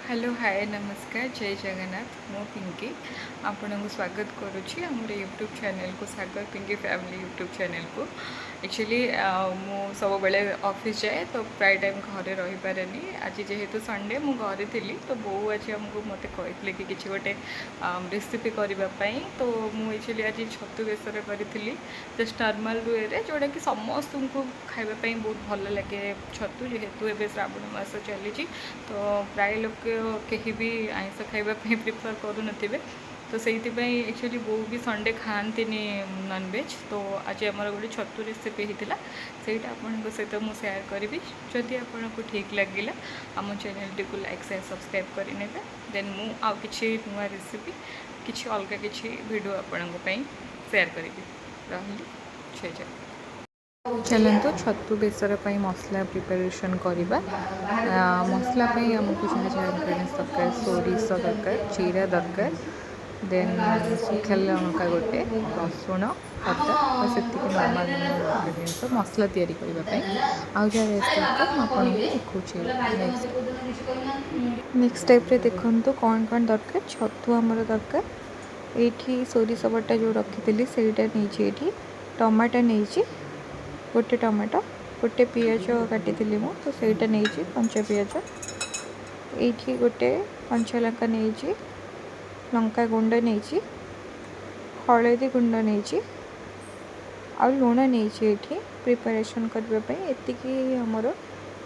Hello hi नमस्कार जय जगन्नाथ मो पिंकी आपन को स्वागत करुच्ची आम यूट्यूब चैनल को सागर पिंकी फैमिली यूट्यूब चैनल को एक्चुअली मु सब बेले ऑफिस जाए तो प्राय टाइम घरे रही पारे आज जेहेतु संडे मु घरे थी तो बो आज आमको मत कहते कि किसी गोटे रेसिपी करने तो मुझे एक्चुअली आज छतु बेसर करी जस्ट नॉर्मल वे रे जोटा कि समस्त को खावाई बहुत भल लगे छतु जेहेतु एवं श्रावण मास चली तो प्राय लोग कहीं भी आइंस खावाई प्रिफर करूँ तो से एक्चुअली बो भी संडे खाती नॉनवेज तो आज आम गोटे छतु रेसिपी होता से आपण सहित मुझे सेयार करी जदि आपको ठीक लगे आम चैनल टी को लाइक शेयर सब्सक्राइब करेंगे देन मु आउ कि नुआ रेसिपी किसी अलग किसी वीडियो आपण सेयार करी रही जय चलते छतु बेसर मसला प्रिपरेशन करवा मसला आमको जहाँ जहाँ इंग्रेडिएंट्स दरकार सोरिष दरकार जीरा दरकार देन सुखा लंका गोटे रसुण अदा से नॉर्मल इंग्रेडिएंट्स मसला तैयारी करने आउ जहाँ रेस्ट दरकार मुझे देखुचे नेक्स्ट टाइप रे देखो कौन कौन दरकार छतु आमर दरकार ये सोरिष बटा जो रखी से टमाटो नहीं गोटे टमाटो गोटे पियाज काटी मु तो सहीटा नहीं कंचा पियाज ये गोटे कंचा लंका नहीं लंका गुंड नहीं हलदी गुंड नहीं आ लुण नहीं प्रिपरेशन करने ये आमर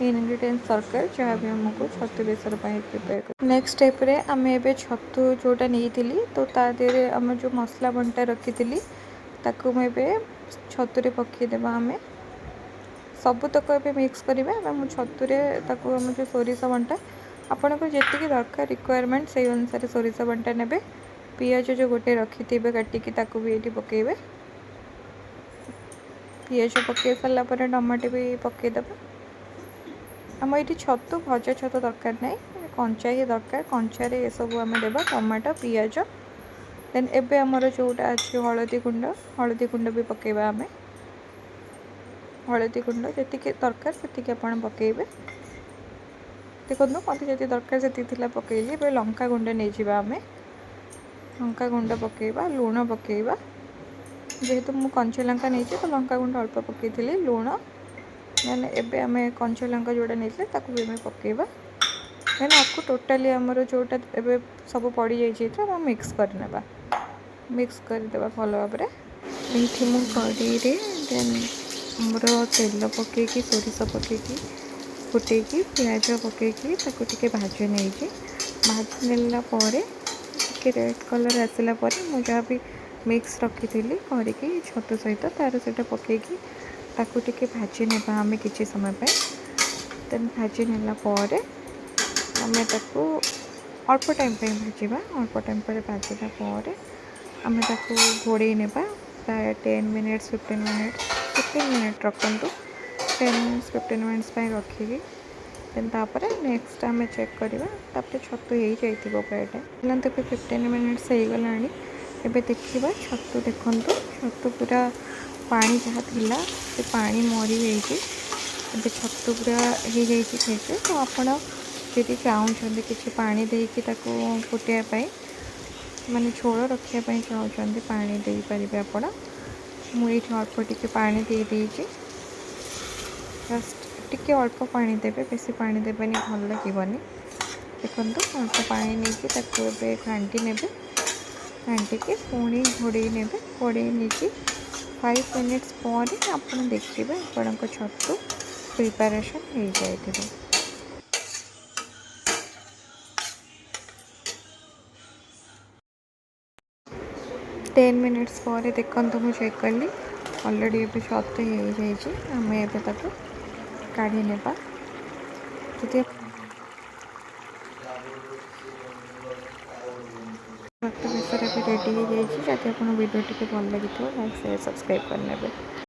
मेन इंग्रेडिएंट्स दरकार जहाँ भी आमको छतु बेसर प्रिपेयर कर नेक्स्ट स्टेप रे आम ए छतु जोटा नहीं तो ता देहरे आम जो मसला बंटा रखी ताकू मुझे छतुरे पकईदेवा आम सबुतक ए मिक्स करवा छतुरे आम जो सोरिष बंटा आपन को जी दरकार रिक्वायरमेंट से अनुसार सोरिष बंटा ने पियाज जो गोटे रखी थे काटिकी भी ये पकईबे पियाज पकई सारापर टमाटो भी पकईदेव आम ये छतु भजा छतु दरकार ना कंचा ही दरकार कंचार ये सब आम देवा टमाटो पियाज देन एबे आमर जोटा अच्छे हलदी गुंड भी पकईबा आम हलदी गुंड जी दरकार से पकईबे देखो मत जी दरकार से पकईली ए लंका गुंड नहीं जावा आम लंका गुंड पकईबा लुण पकईबा जेहेतु मु कंचा लंका नहीं तो लंका गुंड अल्प पकई लुण देन एबे आम कंचा लंका जोड़ा नहीं भी आम पकईबा देन आपको टोटाली आमर जोटा एबे सब पड़ जाइए मिक्स करने मिक्स करदे भल भाव में ये कड़े देन आमर तेल पकईकी सोरिष पकईकी फुटेकी प्याज पकईकी टे भाजी नहीं भाजी नेला टे रेड कलर आसला मुझे जहाँ भी मिक्स रखी करके छतु सहित तार से पकईकी ताकू टे भाजी ने आम कि समय देन भाजी नेला आम ताकू अल्प टाइम भाजवा अल्प टाइम पर भाजला आम ताकू घोड़े ने प्राय 10 मिनिट्स 15 मिनिट रखु 10 मिनिट्स 15 मिनिट्स रखिकी देन तापर नेक्स्ट आम चेक करवा छतु हो जाइए प्राय टाइम तो 15 मिनिट्स हो गला एबे देखा छतु देखु छतु पूरा पानी जहाँ थिला से पानी मरी जाइए छतु पूरा हो जाइए तो आपण जी चाहते कि पानी देकी फुटाई माने झोल रखापी चाहते पानी दे पारे आप मुझे अल्प टे पानी दे देजी जस्ट टिके अल्प पानी देवे बेसी पानी देवेनि भल लगे देखो अल्प पानी नहीं घाटी ने घाटिकी पुणी घोड़े ने घोड़े नहीं 5 मिनिट्स पर आप देखिए आपण छतु प्रिपरेशन हो जाए 10 मिनिट्स पर देखो मुझे चेक कली अलरेडी ये छतु हो जाए आम ए काढ़ी ने छतु बेसर रेडी हो जाए जब आप वीडियो टी भल लगी लाइक शेयर सब्सक्राइब करने।